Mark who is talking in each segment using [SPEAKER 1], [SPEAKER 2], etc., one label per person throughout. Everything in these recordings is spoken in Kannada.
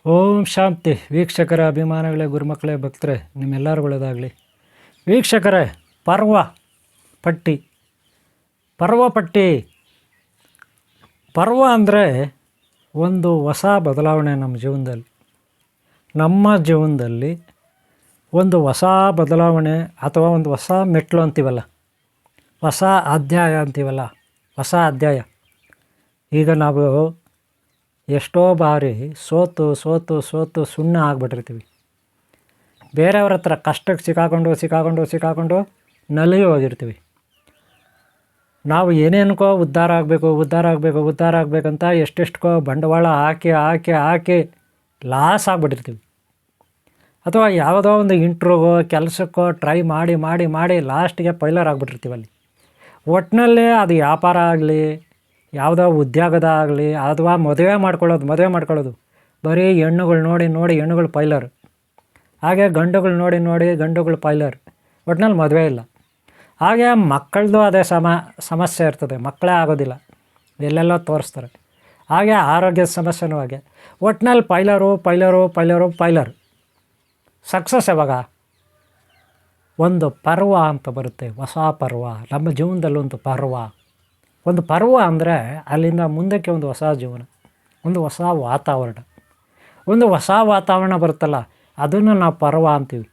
[SPEAKER 1] ಓಂ ಶಾಂತಿ ವೀಕ್ಷಕರ ಅಭಿಮಾನಿಗಳೇ, ಗುರುಮಕ್ಕಳೇ, ಭಕ್ತರೇ, ನಿಮ್ಮೆಲ್ಲರಿಗೊಳ್ಳೇದಾಗಲಿ. ವೀಕ್ಷಕರೇ, ಪರ್ವ ಪಟ್ಟಿ ಪರ್ವ ಅಂದರೆ ಒಂದು ಹೊಸ ಬದಲಾವಣೆ. ನಮ್ಮ ಜೀವನದಲ್ಲಿ ಒಂದು ಹೊಸ ಬದಲಾವಣೆ ಅಥವಾ ಒಂದು ಹೊಸ ಮೆಟ್ಲು ಅಂತೀವಲ್ಲ, ಹೊಸ ಅಧ್ಯಾಯ ಅಂತೀವಲ್ಲ, ಹೊಸ ಅಧ್ಯಾಯ. ಈಗ ನಾವು ಎಷ್ಟೋ ಬಾರಿ ಸೋತು ಸುಣ್ಣ ಆಗಿಬಿಟ್ಟಿರ್ತೀವಿ. ಬೇರೆಯವ್ರ ಹತ್ರ ಕಷ್ಟಕ್ಕೆ ಸಿಕ್ಕಾಕೊಂಡು ನಲಿಗೆ ಹೋಗಿರ್ತೀವಿ. ನಾವು ಏನೇನಕ್ಕೋ ಉದ್ಧಾರ ಆಗಬೇಕಂತ ಎಷ್ಟೆಷ್ಟೋ ಬಂಡವಾಳ ಹಾಕಿ ಲಾಸ್ ಆಗಿಬಿಟ್ಟಿರ್ತೀವಿ. ಅಥವಾ ಯಾವುದೋ ಒಂದು ಇಂಟ್ರ್ಯೂಗೋ ಕೆಲಸಕ್ಕೋ ಟ್ರೈ ಮಾಡಿ ಲಾಸ್ಟಿಗೆ ಫೈಲರ್ ಆಗಿಬಿಟ್ಟಿರ್ತೀವಿ. ಅಲ್ಲಿ ಒಟ್ಟಿನಲ್ಲಿ ಅದು ವ್ಯಾಪಾರ ಆಗಲಿ, ಯಾವುದೋ ಉದ್ಯೋಗದ ಆಗಲಿ, ಅಥವಾ ಮದುವೆ ಮಾಡ್ಕೊಳ್ಳೋದು ಬರೀ ಹೆಣ್ಣುಗಳು ನೋಡಿ ಹೆಣ್ಣುಗಳು ಫೈಲರ್, ಹಾಗೆ ಗಂಡುಗಳು ನೋಡಿ ಗಂಡುಗಳು ಫೈಲರ್. ಒಟ್ಟಿನಲ್ಲಿ ಮದುವೆ ಇಲ್ಲ. ಹಾಗೆ ಮಕ್ಕಳದು ಅದೇ ಸಮಸ್ಯೆ ಇರ್ತದೆ, ಮಕ್ಕಳೇ ಆಗೋದಿಲ್ಲ, ಎಲ್ಲೆಲ್ಲೋ ತೋರಿಸ್ತಾರೆ. ಹಾಗೆ ಆರೋಗ್ಯದ ಸಮಸ್ಯೆನೂ ಹಾಗೆ. ಒಟ್ಟಿನಲ್ಲಿ ಫೈಲರು. ಸಕ್ಸಸ್ ಯಾವಾಗ? ಒಂದು ಪರ್ವ ಅಂತ ಬರುತ್ತೆ, ಹೊಸ ಪರ್ವ. ನಮ್ಮ ಜೀವನದಲ್ಲಿ ಒಂದು ಪರ್ವ ಅಂದರೆ ಅಲ್ಲಿಂದ ಮುಂದಕ್ಕೆ ಒಂದು ಹೊಸ ಜೀವನ, ಒಂದು ಹೊಸ ವಾತಾವರಣ ಬರುತ್ತಲ್ಲ, ಅದನ್ನು ನಾವು ಪರ್ವ ಅಂತೀವಿ.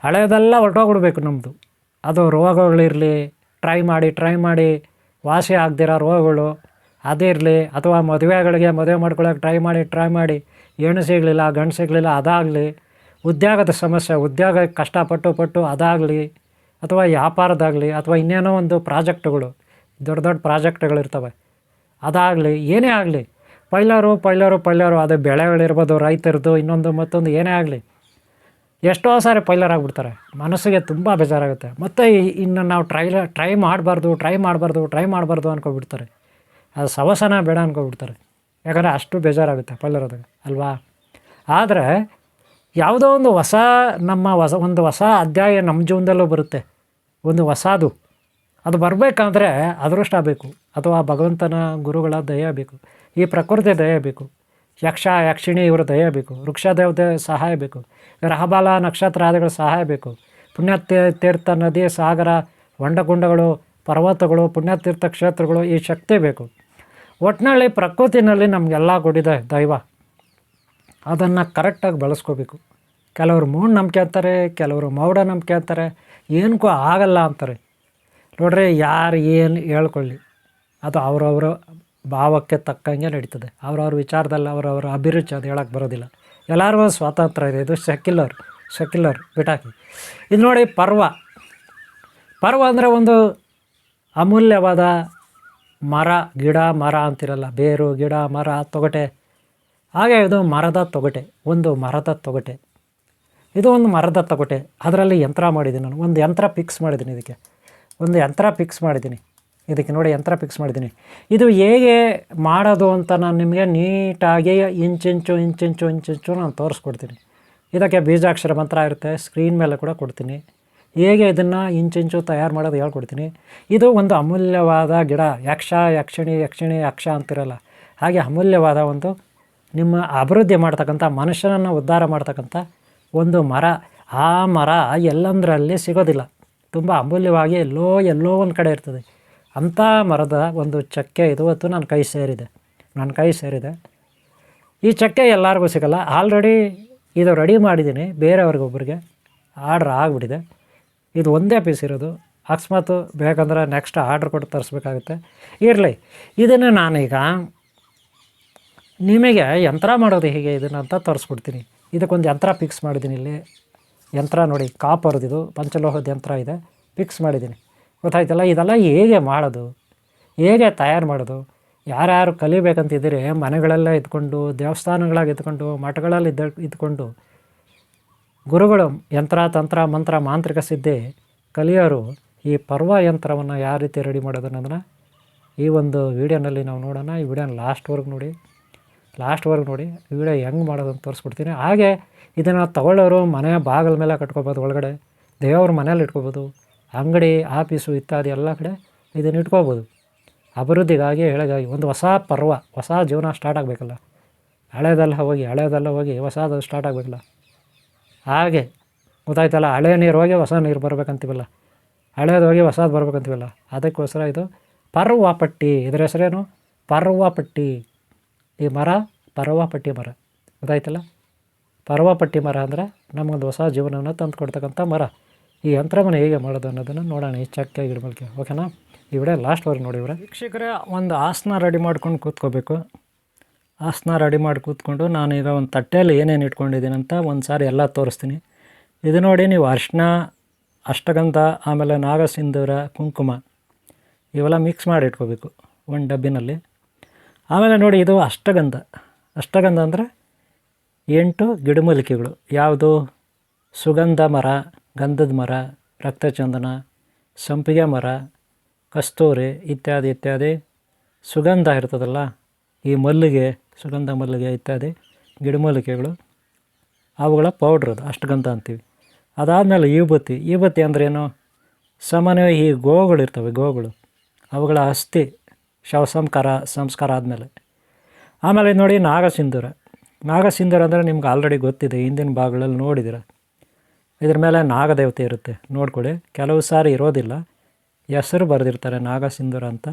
[SPEAKER 1] ಹಳೆಯದೆಲ್ಲ ಹೊರಟೋಗ್ಬಿಡ್ಬೇಕು ನಮ್ಮದು. ಅದು ರೋಗಗಳಿರಲಿ, ಟ್ರೈ ಮಾಡಿ ವಾಸಿ ಆಗದಿರೋ ರೋಗಗಳು ಅದಿರಲಿ, ಅಥವಾ ಮದುವೆ ಮಾಡ್ಕೊಳ್ಳೋಕೆ ಟ್ರೈ ಮಾಡಿ ಹೆಣ್ಣು ಸಿಗಲಿಲ್ಲ, ಗಂಡು ಸಿಗಲಿಲ್ಲ, ಅದಾಗಲಿ, ಉದ್ಯೋಗದ ಸಮಸ್ಯೆ, ಉದ್ಯೋಗ ಕಷ್ಟಪಟ್ಟು ಅದಾಗಲಿ, ಅಥವಾ ವ್ಯಾಪಾರದಾಗಲಿ, ಅಥವಾ ಇನ್ನೇನೋ ಒಂದು ಪ್ರಾಜೆಕ್ಟ್ಗಳು, ದೊಡ್ಡ ಪ್ರಾಜೆಕ್ಟ್ಗಳಿರ್ತವೆ, ಅದಾಗಲಿ, ಏನೇ ಆಗಲಿ, ಫೈಲರು. ಅದು ಬೆಳೆಗಳಿರ್ಬೋದು, ರೈತರದ್ದು, ಇನ್ನೊಂದು ಮತ್ತೊಂದು ಏನೇ ಆಗಲಿ, ಎಷ್ಟೋ ಸಾರಿ ಫೈಲರ್ ಆಗಿಬಿಡ್ತಾರೆ. ಮನಸ್ಸಿಗೆ ತುಂಬ ಬೇಜಾರಾಗುತ್ತೆ. ಮತ್ತು ಇನ್ನು ನಾವು ಟ್ರೈ ಮಾಡಬಾರ್ದು ಅಂದ್ಕೊಬಿಡ್ತಾರೆ. ಅದು ಸವಸನ ಬೇಡ ಅಂದ್ಕೊಬಿಡ್ತಾರೆ. ಯಾಕಂದರೆ ಅಷ್ಟು ಬೇಜಾರಾಗುತ್ತೆ ಫೈಲರ್ ಆದಾಗ, ಅಲ್ವಾ? ಆದರೆ ಯಾವುದೋ ಒಂದು ಒಂದು ಹೊಸ ಅಧ್ಯಾಯ ನಮ್ಮ ಜೀವನದಲ್ಲೂ ಬರುತ್ತೆ. ಒಂದು ಹೊಸದು ಅದು ಬರಬೇಕಂದ್ರೆ ಅದೃಷ್ಟ ಬೇಕು, ಅಥವಾ ಭಗವಂತನ ಗುರುಗಳ ದಯೆ ಬೇಕು, ಈ ಪ್ರಕೃತಿ ದಯೆ ಬೇಕು, ಯಕ್ಷ ಯಕ್ಷಿಣಿ ಇವರ ದಯೆ ಬೇಕು, ವೃಕ್ಷ ದೇವತೆ ಸಹಾಯ ಬೇಕು, ಗ್ರಹಬಲ ನಕ್ಷತ್ರ ಆದಿಗಳ ಸಹಾಯ ಬೇಕು, ಪುಣ್ಯತೀರ್ಥ ನದಿ ಸಾಗರ ಹೊಂಡಗುಂಡಗಳು ಪರ್ವತಗಳು ಪುಣ್ಯತೀರ್ಥ ಕ್ಷೇತ್ರಗಳು, ಈ ಶಕ್ತಿ ಬೇಕು. ಒಟ್ಟಿನಲ್ಲಿ ಪ್ರಕೃತಿನಲ್ಲಿ ನಮಗೆಲ್ಲ ಕೊಟ್ಟಿದೆ ದೈವ. ಅದನ್ನು ಕರೆಕ್ಟಾಗಿ ಬಳಸ್ಕೋಬೇಕು. ಕೆಲವರು ಮೂಢನಂಬಿಕೆ ಅಂತಾರೆ, ಕೆಲವರು ಮೌಢನಂಬಿಕೆ ಅಂತಾರೆ, ಏನಕ್ಕೂ ಆಗಲ್ಲ ಅಂತಾರೆ. ನೋಡ್ರಿ, ಯಾರು ಏನು ಹೇಳ್ಕೊಳ್ಳಿ, ಅದು ಅವರವರ ಭಾವಕ್ಕೆ ತಕ್ಕಂಗೆ ನಡೀತದೆ. ಅವ್ರವ್ರ ವಿಚಾರದಲ್ಲಿ ಅವರವರ ಅಭಿರುಚಿ, ಅದು ಹೇಳೋಕ್ಕೆ ಬರೋದಿಲ್ಲ. ಎಲ್ಲರಿಗೂ ಸ್ವಾತಂತ್ರ್ಯ ಇದೆ. ಇದು ಸೆಕ್ಯುಲರ್ ಬಿಟಾಕಿ. ಇದು ನೋಡಿ, ಪರ್ವ ಅಂದರೆ ಒಂದು ಅಮೂಲ್ಯವಾದ ಮರ ಅಂತಿರಲ್ಲ, ಬೇರು, ಗಿಡ, ಮರ, ತೊಗಟೆ. ಹಾಗೆ ಇದು ಮರದ ತೊಗಟೆ, ಒಂದು ಮರದ ತೊಗಟೆ. ಇದು ಒಂದು ಮರದ ತೊಗಟೆ. ಅದರಲ್ಲಿ ಯಂತ್ರ ಮಾಡಿದ್ದೀನಿ ನಾನು, ಒಂದು ಯಂತ್ರ ಫಿಕ್ಸ್ ಮಾಡಿದ್ದೀನಿ ಇದಕ್ಕೆ ನೋಡಿ, ಯಂತ್ರ ಫಿಕ್ಸ್ ಮಾಡಿದ್ದೀನಿ. ಇದು ಹೇಗೆ ಮಾಡೋದು ಅಂತ ನಾನು ನಿಮಗೆ ನೀಟಾಗಿ ಇಂಚಿಂಚು ನಾನು ತೋರಿಸ್ಕೊಡ್ತೀನಿ. ಇದಕ್ಕೆ ಬೀಜಾಕ್ಷರ ಮಂತ್ರ ಇರುತ್ತೆ, ಸ್ಕ್ರೀನ್ ಮೇಲೆ ಕೂಡ ಕೊಡ್ತೀನಿ. ಹೇಗೆ ಇದನ್ನು ಇಂಚಿಂಚು ತಯಾರು ಮಾಡೋದು ಹೇಳ್ಕೊಡ್ತೀನಿ. ಇದು ಒಂದು ಅಮೂಲ್ಯವಾದ ಗಿಡ, ಯಕ್ಷಿಣಿ ಅಂತಿರಲ್ಲ, ಹಾಗೆ ಅಮೂಲ್ಯವಾದ ಒಂದು ನಿಮ್ಮ ಅಭಿವೃದ್ಧಿ ಮಾಡ್ತಕ್ಕಂಥ, ಮನುಷ್ಯನನ್ನು ಉದ್ಧಾರ ಮಾಡ್ತಕ್ಕಂಥ ಒಂದು ಮರ. ಆ ಮರ ಎಲ್ಲಂದರಲ್ಲಿ ಸಿಗೋದಿಲ್ಲ, ತುಂಬ ಅಮೂಲ್ಯವಾಗಿ ಎಲ್ಲೋ ಒಂದು ಕಡೆ ಇರ್ತದೆ. ಅಂಥ ಮರದ ಒಂದು ಚಕ್ಕೆ ಇವತ್ತು ನನ್ನ ಕೈ ಸೇರಿದೆ. ಈ ಚಕ್ಕೆ ಎಲ್ಲರಿಗೂ ಸಿಗೋಲ್ಲ. ಆಲ್ರೆಡಿ ಇದು ರೆಡಿ ಮಾಡಿದ್ದೀನಿ, ಬೇರೆಯವ್ರಿಗೊಬ್ಬರಿಗೆ ಆರ್ಡ್ರ್ ಆಗಿಬಿಟ್ಟಿದೆ. ಇದು ಒಂದೇ ಪೀಸ್ ಇರೋದು. ಅಕಸ್ಮಾತ್ ಬೇಕಂದ್ರೆ ನೆಕ್ಸ್ಟ್ ಆರ್ಡ್ರ್ ಕೊಟ್ಟು ತರಿಸ್ಬೇಕಾಗುತ್ತೆ. ಇರಲಿ, ಇದನ್ನು ನಾನೀಗ ನಿಮಗೆ ಯಂತ್ರ ಮಾಡೋದು ಹೇಗೆ ಇದನ್ನು ಅಂತ ತೋರಿಸ್ಬಿಡ್ತೀನಿ. ಇದಕ್ಕೊಂದು ಯಂತ್ರ ಫಿಕ್ಸ್ ಮಾಡಿದ್ದೀನಿ. ಇಲ್ಲಿ ಯಂತ್ರ ನೋಡಿ, ಕಾಪರ್ದಿದು ಪಂಚಲೋಹದ ಯಂತ್ರ ಇದೆ, ಫಿಕ್ಸ್ ಮಾಡಿದ್ದೀನಿ. ಗೊತ್ತಾಯ್ತಲ್ಲ? ಇದೆಲ್ಲ ಹೇಗೆ ಮಾಡೋದು, ಹೇಗೆ ತಯಾರು ಮಾಡೋದು, ಯಾರ್ಯಾರು ಕಲಿಬೇಕಂತಿದ್ದೀರಿ, ಮನೆಗಳಲ್ಲೇ ಇದ್ಕೊಂಡು, ದೇವಸ್ಥಾನಗಳಾಗಿ ಇದ್ಕೊಂಡು, ಮಠಗಳಲ್ಲಿ ಇದ್ಕೊಂಡು ಗುರುಗಳು ಯಂತ್ರ ತಂತ್ರ ಮಂತ್ರ ಮಾಂತ್ರಿಕ ಸಿದ್ಧಿ ಕಲಿಯೋರು ಈ ಪರ್ವ ಯಂತ್ರವನ್ನು ಯಾವ ರೀತಿ ರೆಡಿ ಮಾಡೋದು ಅನ್ನೋದನ್ನು ಈ ಒಂದು ವಿಡಿಯೋನಲ್ಲಿ ನಾವು ನೋಡೋಣ. ಈ ವಿಡಿಯೋನ ಲಾಸ್ಟ್ವರೆಗೂ ನೋಡಿ. ವಿಡಿಯೋ ಹೆಂಗೆ ಮಾಡೋದು ಅಂತ ತೋರಿಸ್ಬಿಡ್ತೀನಿ. ಹಾಗೆ ಇದನ್ನು ತಗೊಳ್ಳೋರು ಮನೆ ಬಾಗಿಲ ಮೇಲೆ ಕಟ್ಕೋಬೋದು, ಒಳಗಡೆ ದೇವ್ರ ಮನೇಲಿ ಇಟ್ಕೋಬೋದು, ಅಂಗಡಿ, ಆಫೀಸು ಇತ್ಯಾದಿ ಎಲ್ಲ ಕಡೆ ಇದನ್ನು ಇಟ್ಕೋಬೋದು. ಅಭಿವೃದ್ಧಿಗಾಗಿ, ಒಂದು ಹೊಸ ಪರ್ವ, ಹೊಸ ಜೀವನ ಸ್ಟಾರ್ಟ್ ಆಗಬೇಕಲ್ಲ, ಹಳೆಯದೆಲ್ಲ ಹೋಗಿ ಹೊಸದು ಸ್ಟಾರ್ಟ್ ಆಗಬೇಕಲ್ಲ. ಹಾಗೆ ಗೊತ್ತಾಯ್ತಲ್ಲ, ಹಳೆ ನೀರು ಹೋಗಿ ಹೊಸ ನೀರು ಬರ್ಬೇಕಂತೀವಲ್ಲ, ಹಳೇದು ಹೋಗಿ ಹೊಸದು ಬರ್ಬೇಕಂತೀವಲ್ಲ, ಅದಕ್ಕೋಸ್ಕರ ಇದು ಪರ್ವಪಟ್ಟಿ. ಇದರ ಹೆಸರೇನು? ಪರ್ವಪಟ್ಟಿ. ಈ ಮರ ಪರ್ವಪಟ್ಟಿ ಮರ. ಗೊತ್ತಾಯ್ತಲ್ಲ, ಪರ್ವಪಟ್ಟಿ ಮರ ಅಂದರೆ ನಮಗೊಂದು ಹೊಸ ಜೀವನವನ್ನು ತಂದು ಕೊಡ್ತಕ್ಕಂಥ ಮರ. ಈ ಯಂತ್ರವನ್ನು ಹೇಗೆ ಮಾಡೋದು ಅನ್ನೋದನ್ನು ನೋಡೋಣ ಈ ಚಕ್ಕೆ ಗಿಡಮೂಲಿಕೆ. ಓಕೆನಾ? ಈ ವಿಡಿಯೋ ಲಾಸ್ಟ್ವರೆಗೆ ನೋಡಿವ್ರೆ ವೀಕ್ಷಕರೇ. ಒಂದು ಆಸನ ರೆಡಿ ಮಾಡ್ಕೊಂಡು ಕೂತ್ಕೋಬೇಕು. ಆಸನ ರೆಡಿ ಮಾಡಿ ಕೂತ್ಕೊಂಡು ನಾನೀಗ ಒಂದು ತಟ್ಟೆಯಲ್ಲಿ ಏನೇನು ಇಟ್ಕೊಂಡಿದ್ದೀನಿ ಅಂತ ಒಂದು ಸಾರಿ ಎಲ್ಲ ತೋರಿಸ್ತೀನಿ. ಇದು ನೋಡಿ, ನೀವು ಅರಿಶಿನ, ಅಷ್ಟಗಂಧ, ಆಮೇಲೆ ನಾಗಸಿಂಧೂರ, ಕುಂಕುಮ ಇವೆಲ್ಲ ಮಿಕ್ಸ್ ಮಾಡಿ ಇಟ್ಕೋಬೇಕು ಒಂದು ಡಬ್ಬಿನಲ್ಲಿ. ಆಮೇಲೆ ನೋಡಿ, ಇದು ಅಷ್ಟಗಂಧ. ಅಷ್ಟಗಂಧ ಅಂದರೆ 8 ಗಿಡಮೂಲಿಕೆಗಳು. ಯಾವುದು? ಸುಗಂಧ ಮರ, ಗಂಧದ ಮರ, ರಕ್ತಚಂದನ, ಸಂಪಿಗೆ ಮರ, ಕಸ್ತೂರಿ ಇತ್ಯಾದಿ ಇತ್ಯಾದಿ. ಸುಗಂಧ ಇರ್ತದಲ್ಲ, ಈ ಮಲ್ಲಿಗೆ, ಸುಗಂಧ ಮಲ್ಲಿಗೆ ಇತ್ಯಾದಿ ಗಿಡಮೂಲಿಕೆಗಳು, ಅವುಗಳ ಪೌಡ್ರ್ ಅದು ಅಷ್ಟಗಂಧ ಅಂತೀವಿ. ಅದಾದಮೇಲೆ ವಿಭೂತಿ ಅಂದ್ರೇನು? ಸಾಮಾನ್ಯವಾಗಿ ಈ ಗೋವುಗಳಿರ್ತವೆ, ಗೋವುಗಳು, ಅವುಗಳ ಅಸ್ಥಿ ಸಂಸ್ಕಾರ ಆದಮೇಲೆ. ಆಮೇಲೆ ನೋಡಿ, ನಾಗಸಿಂಧೂರ ಅಂದರೆ ನಿಮ್ಗೆ ಆಲ್ರೆಡಿ ಗೊತ್ತಿದೆ, ಹಿಂದಿನ ಭಾಗಗಳಲ್ಲಿ ನೋಡಿದ್ದೀರ. ಇದ್ರ ಮೇಲೆ ನಾಗದೇವತೆ ಇರುತ್ತೆ, ನೋಡ್ಕೊಳ್ಳಿ. ಕೆಲವು ಸಾರಿ ಇರೋದಿಲ್ಲ, ಹೆಸರು ಬರೆದಿರ್ತಾರೆ ನಾಗಸಿಂಧೂರ ಅಂತ.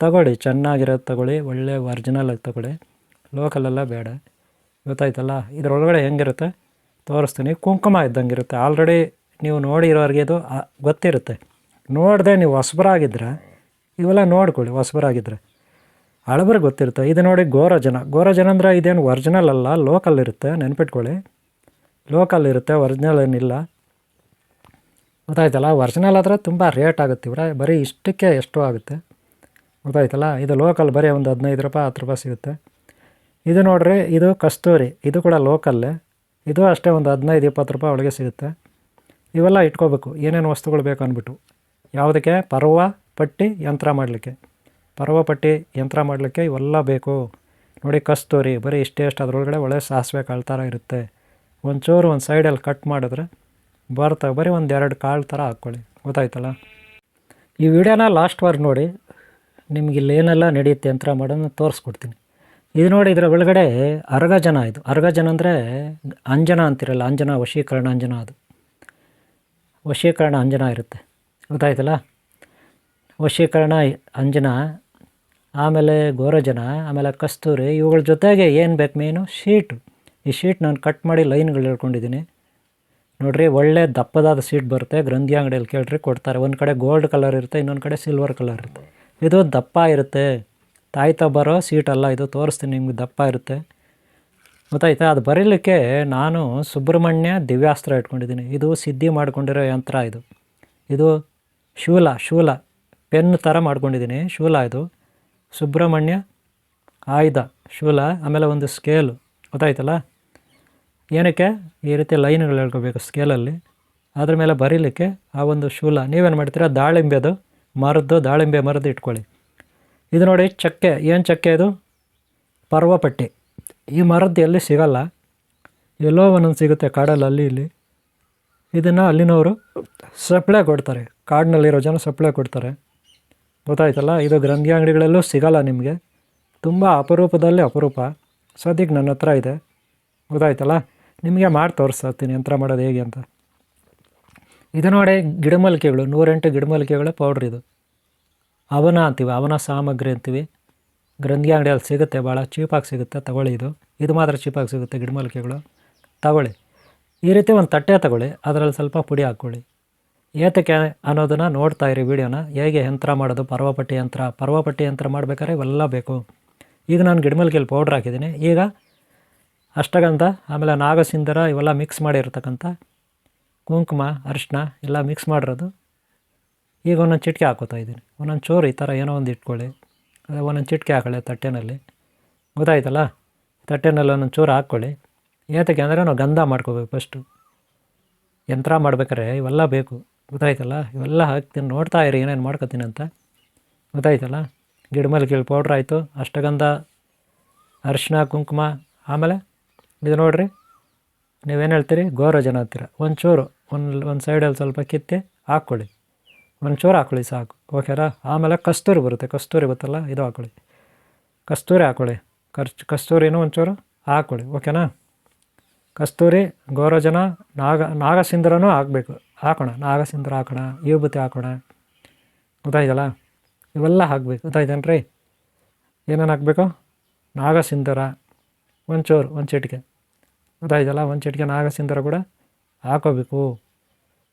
[SPEAKER 1] ತಗೊಳ್ಳಿ, ಚೆನ್ನಾಗಿರೋದು ತಗೊಳ್ಳಿ, ಒಳ್ಳೆ ಒರಿಜಿನಲಾಗಿ ತಗೊಳ್ಳಿ, ಲೋಕಲೆಲ್ಲ ಬೇಡ. ಗೊತ್ತಾಯ್ತಲ್ಲ? ಇದರೊಳಗಡೆ ಹೆಂಗಿರುತ್ತೆ ತೋರಿಸ್ತೀನಿ. ಕುಂಕುಮ ಇದ್ದಂಗೆ ಇರುತ್ತೆ. ಆಲ್ರೆಡಿ ನೀವು ನೋಡಿರೋರಿಗೆ ಇದು ಗೊತ್ತಿರುತ್ತೆ. ನೋಡದೆ ನೀವು ಹೊಸಬರಾಗಿದ್ದರೆ ಇವೆಲ್ಲ ನೋಡ್ಕೊಳ್ಳಿ. ಹೊಸಬರಾಗಿದ್ದರೆ ಹಳಬರಿಗೆ ಗೊತ್ತಿರುತ್ತೆ. ಇದು ನೋಡಿ, ಗೋರಜನ ಅಂದರೆ ಇದೇನು ಒರಿಜಿನಲ್ ಅಲ್ಲ, ಲೋಕಲ್ ಇರುತ್ತೆ, ನೆನ್ಪಿಟ್ಕೊಳ್ಳಿ. ಲೋಕಲ್ ಇರುತ್ತೆ, ಒರಿಜಿನಲ್ ಏನಿಲ್ಲ. ಗೊತ್ತಾಯ್ತಲ್ಲ? ಒರಿಜಿನಲ್ ಆದರೆ ತುಂಬ ರೇಟ್ ಆಗುತ್ತೆ. ಬರೀ ಇಷ್ಟಕ್ಕೆ ಎಷ್ಟು ಆಗುತ್ತೆ, ಗೊತ್ತಾಯ್ತಲ್ಲ? ಇದು ಲೋಕಲ್ ಬರೀ ಒಂದು 15 ರೂಪಾಯಿ 10 ರೂಪಾಯಿ ಸಿಗುತ್ತೆ. ಇದು ನೋಡ್ರಿ, ಇದು ಕಸ್ತೂರಿ, ಇದು ಕೂಡ ಲೋಕಲ್ಲೇ. ಇದು ಅಷ್ಟೇ ಒಂದು 15-20 ರೂಪಾಯಿ ಒಳಗೆ ಸಿಗುತ್ತೆ. ಇವೆಲ್ಲ ಇಟ್ಕೋಬೇಕು, ಏನೇನು ವಸ್ತುಗಳು ಬೇಕು ಅಂದ್ಬಿಟ್ಟು. ಯಾವುದಕ್ಕೆ? ಪರ್ವಪಟ್ಟಿ ಯಂತ್ರ ಮಾಡಲಿಕ್ಕೆ ಇವೆಲ್ಲ ಬೇಕು. ನೋಡಿ, ಕಸ್ತೂರಿ ಬರೀ ಇಷ್ಟೇ, ಅದರೊಳಗಡೆ ಒಳ್ಳೆ ಸಾಸಿವೆ ಕಾಳು ಥರ ಇರುತ್ತೆ. ಒಂಚೂರು ಒಂದು ಸೈಡಲ್ಲಿ ಕಟ್ ಮಾಡಿದ್ರೆ ಬರ್ತವೆ. ಬರೀ 1-2 ಕಾಳು ಥರ ಹಾಕ್ಕೊಳ್ಳಿ. ಗೊತ್ತಾಯ್ತಲ್ಲ? ಈ ವಿಡಿಯೋನ ಲಾಸ್ಟ್ವರೆಗೆ ನೋಡಿ, ನಿಮ್ಗೆ ಇಲ್ಲೇನೆಲ್ಲ ನಡೆಯುತ್ತೆ ಯಂತ್ರ ಮಾಡೋದನ್ನ ತೋರಿಸ್ಕೊಡ್ತೀನಿ. ಇದು ನೋಡಿ, ಇದರ ಒಳಗಡೆ ಅರ್ಗಜನ. ಇದು ಅರ್ಗಜನ ಅಂದರೆ ಅಂಜನ ಅಂತಿರಲ್ಲ, ಅಂಜನ, ವಶೀಕರಣ ಅಂಜನ. ಅದು ವಶೀಕರಣ ಅಂಜನ ಇರುತ್ತೆ. ಗೊತ್ತಾಯ್ತಲ್ಲ? ವಶೀಕರಣ ಅಂಜನ, ಆಮೇಲೆ ಗೋರಜನ, ಆಮೇಲೆ ಕಸ್ತೂರಿ. ಇವುಗಳ ಜೊತೆಗೆ ಏನು ಬೇಕು ಮೇನು? ಶೀಟು. ಈ ಶೀಟ್ ನಾನು ಕಟ್ ಮಾಡಿ ಲೈನ್ಗಳು ಹೇಳ್ಕೊಂಡಿದ್ದೀನಿ. ನೋಡಿರಿ, ಒಳ್ಳೆ ದಪ್ಪದಾದ ಶೀಟ್ ಬರುತ್ತೆ. ಗ್ರಂಥಿ ಅಂಗಡಿಯಲ್ಲಿ ಕೇಳ್ರಿ, ಕೊಡ್ತಾರೆ. ಒಂದು ಕಡೆ ಗೋಲ್ಡ್ ಕಲರ್ ಇರುತ್ತೆ, ಇನ್ನೊಂದು ಕಡೆ ಸಿಲ್ವರ್ ಕಲರ್ ಇರುತ್ತೆ. ಇದು ದಪ್ಪ ಇರುತ್ತೆ, ತಾಯ್ತಾ ಬರೋ ಸೀಟ್ ಅಲ್ಲ. ಇದು ತೋರಿಸ್ತೀನಿ ನಿಮ್ಗೆ, ದಪ್ಪ ಇರುತ್ತೆ. ಗೊತ್ತಾಯ್ತಾ? ಅದು ಬರೀಲಿಕ್ಕೆ ನಾನು ಸುಬ್ರಹ್ಮಣ್ಯ ದಿವ್ಯಾಸ್ತ್ರ ಇಟ್ಕೊಂಡಿದ್ದೀನಿ. ಇದು ಸಿದ್ಧಿ ಮಾಡ್ಕೊಂಡಿರೋ ಯಂತ್ರ. ಇದು ಶೂಲ ಪೆನ್ ಥರ ಮಾಡ್ಕೊಂಡಿದ್ದೀನಿ. ಶೂಲ ಇದು ಸುಬ್ರಹ್ಮಣ್ಯ ಆಯುಧ ಶೂಲ. ಆಮೇಲೆ ಒಂದು ಸ್ಕೇಲು. ಗೊತ್ತಾಯ್ತಲ್ಲ? ಏನಕ್ಕೆ ಈ ರೀತಿ ಲೈನ್ಗಳು ಹೇಳ್ಕೋಬೇಕು ಸ್ಕೇಲಲ್ಲಿ, ಅದ್ರ ಮೇಲೆ ಬರೀಲಿಕ್ಕೆ ಆ ಒಂದು ಶೂಲ. ನೀವೇನು ಮಾಡ್ತೀರಾ? ದಾಳಿಂಬೆ ಮರದ್ದು ಇಟ್ಕೊಳ್ಳಿ. ಇದು ನೋಡಿ, ಚಕ್ಕೆ. ಏನು ಚಕ್ಕೆ ಇದು? ಪರ್ವಪಟ್ಟಿ. ಈ ಮರದ್ದು ಎಲ್ಲಿ ಸಿಗಲ್ಲ, ಎಲ್ಲೋ ಒಂದೊಂದು ಸಿಗುತ್ತೆ ಕಾಡಲ್ಲಿ, ಅಲ್ಲಿ ಇಲ್ಲಿ. ಇದನ್ನು ಅಲ್ಲಿನವರು ಸಪ್ಲೈ ಕೊಡ್ತಾರೆ, ಕಾಡಿನಲ್ಲಿರೋ ಜನ ಸಪ್ಲೈ ಕೊಡ್ತಾರೆ. ಗೊತ್ತಾಯ್ತಲ್ಲ? ಇದು ಗ್ರಂಥಿ ಅಂಗಡಿಗಳಲ್ಲೂ ಸಿಗಲ್ಲ ನಿಮಗೆ, ತುಂಬ ಅಪರೂಪದಲ್ಲಿ ಅಪರೂಪ. ಸದ್ಯಕ್ಕೆ ನನ್ನ ಹತ್ರ ಇದೆ. ಗೊತ್ತಾಯ್ತಲ್ಲ? ನಿಮಗೆ ಮಾಡಿ ತೋರಿಸ್ತೀನಿ ಯಂತ್ರ ಮಾಡೋದು ಹೇಗೆ ಅಂತ. ಇದು ನೋಡಿ, ಗಿಡಮೂಲಿಕೆಗಳು, 108 ಗಿಡಮೂಲಿಕೆಗಳ ಪೌಡ್ರ್. ಇದು ಅವನ ಅಂತೀವಿ, ಅವನ ಸಾಮಗ್ರಿ ಅಂತೀವಿ. ಗ್ರಂಥಿ ಅಂಗಡಿಯಲ್ಲಿ ಸಿಗುತ್ತೆ, ಭಾಳ ಚೀಪಾಗಿ ಸಿಗುತ್ತೆ, ತಗೊಳ್ಳಿ. ಇದು ಮಾತ್ರ ಚೀಪಾಗಿ ಸಿಗುತ್ತೆ ಗಿಡಮೂಲಿಕೆಗಳು, ತಗೊಳ್ಳಿ. ಈ ರೀತಿ ಒಂದು ತಟ್ಟೆ ತಗೊಳ್ಳಿ, ಅದರಲ್ಲಿ ಸ್ವಲ್ಪ ಪುಡಿ ಹಾಕ್ಕೊಳ್ಳಿ. ಏತಕ್ಕೆ ಅನ್ನೋದನ್ನು ನೋಡ್ತಾ ಇರಿ ವಿಡಿಯೋನ. ಹೇಗೆ ಯಂತ್ರ ಮಾಡೋದು, ಪರ್ವಪಟ್ಟಿ ಯಂತ್ರ ಮಾಡಬೇಕಾದ್ರೆ ಇವೆಲ್ಲ ಬೇಕು. ಈಗ ನಾನು ಗಿಡಮೂಲಿಕೆಯಲ್ಲಿ ಪೌಡ್ರ್ ಹಾಕಿದ್ದೀನಿ. ಈಗ ಅಷ್ಟಗಂಧ, ಆಮೇಲೆ ನಾಗಸಿಂಧೂರ ಇವೆಲ್ಲ ಮಿಕ್ಸ್ ಮಾಡಿರ್ತಕ್ಕಂಥ ಕುಂಕುಮ, ಅರಿಶಿನ ಎಲ್ಲ ಮಿಕ್ಸ್ ಮಾಡಿರೋದು. ಈಗ ಒಂದೊಂದು ಚಿಟಿಕೆ ಹಾಕೋತಾ ಇದ್ದೀನಿ. ಒಂದೊಂದು ಚೂರು ಈ ಥರ ಏನೋ ಒಂದು ಇಟ್ಕೊಳ್ಳಿ. ಒಂದೊಂದು ಚಿಟಿಕೆ ಹಾಕೊಳ್ಳಿ ತಟ್ಟೆನಲ್ಲಿ. ಗೊತ್ತಾಯ್ತಲ್ಲ? ತಟ್ಟೆನಲ್ಲಿ ಒಂದೊಂದು ಚೂರು ಹಾಕ್ಕೊಳ್ಳಿ. ಏತಕ್ಕೆ ಅಂದರೆ ನಾವು ಗಂಧ ಮಾಡ್ಕೋಬೇಕು ಫಸ್ಟು. ಯಂತ್ರ ಮಾಡ್ಬೇಕಾದ್ರೆ ಇವೆಲ್ಲ ಬೇಕು. ಗೊತ್ತಾಯ್ತಲ್ಲ? ಇವೆಲ್ಲ ಹಾಕ್ತೀನಿ, ನೋಡ್ತಾ ಇರಿ ಏನೇನು ಮಾಡ್ಕೊತೀನಿ ಅಂತ. ಗೊತ್ತಾಯ್ತಲ್ಲ? ಗಿಡಮೂಲಿಕೆ ಪೌಡ್ರ್ ಆಯಿತು, ಅಷ್ಟಗಂಧ, ಅರಿಶಿನ, ಕುಂಕುಮ. ಆಮೇಲೆ ಇದು ನೋಡಿರಿ, ನೀವೇನು ಹೇಳ್ತೀರಿ? ಗೋರಜನ ಅಂತೀರ. ಒಂಚೂರು ಒಂದು ಸೈಡಲ್ಲಿ ಸ್ವಲ್ಪ ಕಿತ್ತಿ ಹಾಕ್ಕೊಳ್ಳಿ, ಒಂಚೂರು ಹಾಕ್ಕೊಳ್ಳಿ ಸಾಕು. ಓಕೆನಾ? ಆಮೇಲೆ ಕಸ್ತೂರಿ ಬರುತ್ತೆ, ಕಸ್ತೂರಿ ಗೊತ್ತಲ್ಲ, ಇದು ಹಾಕ್ಕೊಳ್ಳಿ. ಕಸ್ತೂರಿ ಹಾಕ್ಕೊಳ್ಳಿ, ಕಸ್ತೂರಿನೂ ಒಂಚೂರು ಹಾಕ್ಕೊಳ್ಳಿ. ಓಕೆನಾ? ಕಸ್ತೂರಿ, ಗೋರೋಚನ, ನಾಗಸಿಂಧೂರನೂ ಹಾಕಬೇಕು. ಹಾಕೋಣ, ನಾಗಸಿಂಧೂರ ಹಾಕೋಣ, ವಿಭೂತಿ ಹಾಕೋಣ. ಗೊತ್ತಾಯ್ತಲ್ಲ? ಇವೆಲ್ಲ ಹಾಕಬೇಕು. ಗೊತ್ತಾಯ್ತೇನ್ರಿ? ಏನೇನು ಹಾಕಬೇಕು? ನಾಗಸಿಂಧೂರ ಒಂಚೂರು, ಒಂದು ಚಿಟಿಕೆ. ಗೊತ್ತಾಯ್ತಲ್ಲ? ಒಂದು ಚಿಟಿಕೆ ನಾಗಸಿಂಧೂರ ಕೂಡ ಹಾಕೋಬೇಕು.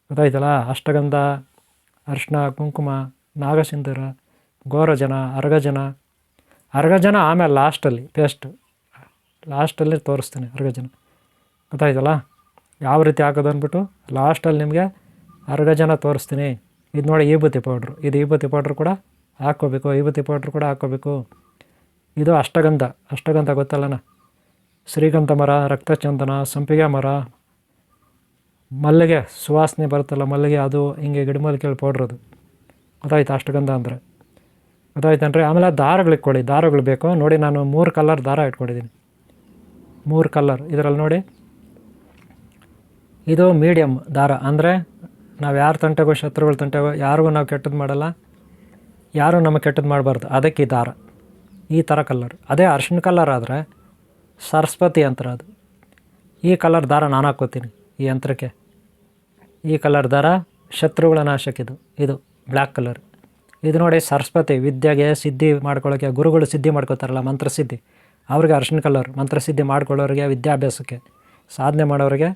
[SPEAKER 1] ಗೊತ್ತಾಯ್ತಲ್ಲ? ಅಷ್ಟಗಂಧ, ಅರಿಶಿನ, ಕುಂಕುಮ, ನಾಗಸಿಂಧೂರ, ಗೋರೋಚನ, ಅರ್ಘಜನ ಆಮೇಲೆ ಲಾಸ್ಟಲ್ಲಿ ತೋರಿಸ್ತೀನಿ ಅರ್ಘಜನ. ಗೊತ್ತಾಯ್ತಲ್ಲ? ಯಾವ ರೀತಿ ಹಾಕೋದು ಅಂದ್ಬಿಟ್ಟು ಲಾಸ್ಟಲ್ಲಿ ನಿಮಗೆ ಅರ್ಘಜನ ತೋರಿಸ್ತೀನಿ. ಇದು ನೋಡಿ ವಿಭೂತಿ ಪೌಡ್ರು. ಇದು ವಿಭೂತಿ ಪೌಡ್ರು ಕೂಡ ಹಾಕ್ಕೋಬೇಕು. ವಿಭೂತಿ ಪೌಡ್ರು ಕೂಡ ಹಾಕ್ಕೋಬೇಕು. ಇದು ಅಷ್ಟಗಂಧ ಗೊತ್ತಲ್ಲನ? ಶ್ರೀಗಂಧ ಮರ, ರಕ್ತಚಂದನ, ಸಂಪಿಗೆ ಮರ, ಮಲ್ಲಿಗೆ ಸುವಾಸನೆ ಬರುತ್ತಲ್ಲ ಮಲ್ಲಿಗೆ, ಅದು ಹಿಂಗೆ ಗಿಡಮೂಲಿಕೆಯಲ್ಲಿ ಪೌಡ್ರ್ ಅದು. ಗೊತ್ತಾಯ್ತು? ಅಷ್ಟಗಂಧ ಅಂದರೆ ಗೊತ್ತಾಯ್ತೇನ್ರಿ? ಆಮೇಲೆ ದಾರಗಳು ಇಟ್ಕೊಳ್ಳಿ. ದಾರಗಳು ಬೇಕು ನೋಡಿ. ನಾನು 3 ಕಲರ್ ದಾರ ಇಟ್ಕೊಂಡಿದ್ದೀನಿ. 3 ಕಲರ್ ಇದರಲ್ಲಿ ನೋಡಿ. ಇದು ಮೀಡಿಯಮ್ ದಾರ, ಅಂದರೆ ನಾವು ಯಾರ ತಂಟೆಗೋ ಶತ್ರುಗಳ ತಂಟೆಗೋ ಯಾರಿಗೂ ನಾವು ಕೆಟ್ಟದ್ದು ಮಾಡಲ್ಲ, ಯಾರೂ ನಮಗೆ ಕೆಟ್ಟದ್ದು ಮಾಡಬಾರ್ದು. ಅದಕ್ಕೆ ಈ ದಾರ ಈ ಥರ ಕಲರ್. ಅದೇ ಅರ್ಶಿಣ ಕಲರ್ ಆದರೆ ಸರಸ್ವತಿ ಯಂತ್ರ ಅದು. ಈ ಕಲರ್ ದಾರ ನಾನು ಹಾಕ್ಕೋತೀನಿ ಈ ಯಂತ್ರಕ್ಕೆ. ಈ ಕಲರ್ ದಾರ ಶತ್ರುಗಳ ನಾಶಕ್ಕಿದು. ಇದು ಬ್ಲ್ಯಾಕ್ ಕಲರ್. ಇದು ನೋಡಿ ಸರಸ್ವತಿ ವಿದ್ಯೆಗೆ ಸಿದ್ಧಿ ಮಾಡ್ಕೊಳ್ಳೋಕ್ಕೆ, ಗುರುಗಳು ಸಿದ್ಧಿ ಮಾಡ್ಕೋತಾರಲ್ಲ ಮಂತ್ರಸಿದ್ಧಿ, ಅವ್ರಿಗೆ ಅರ್ಶಿಣ ಕಲರ್. ಮಂತ್ರಸಿದ್ಧಿ ಮಾಡ್ಕೊಳ್ಳೋರಿಗೆ, ವಿದ್ಯಾಭ್ಯಾಸಕ್ಕೆ ಸಾಧನೆ ಮಾಡೋರಿಗೆ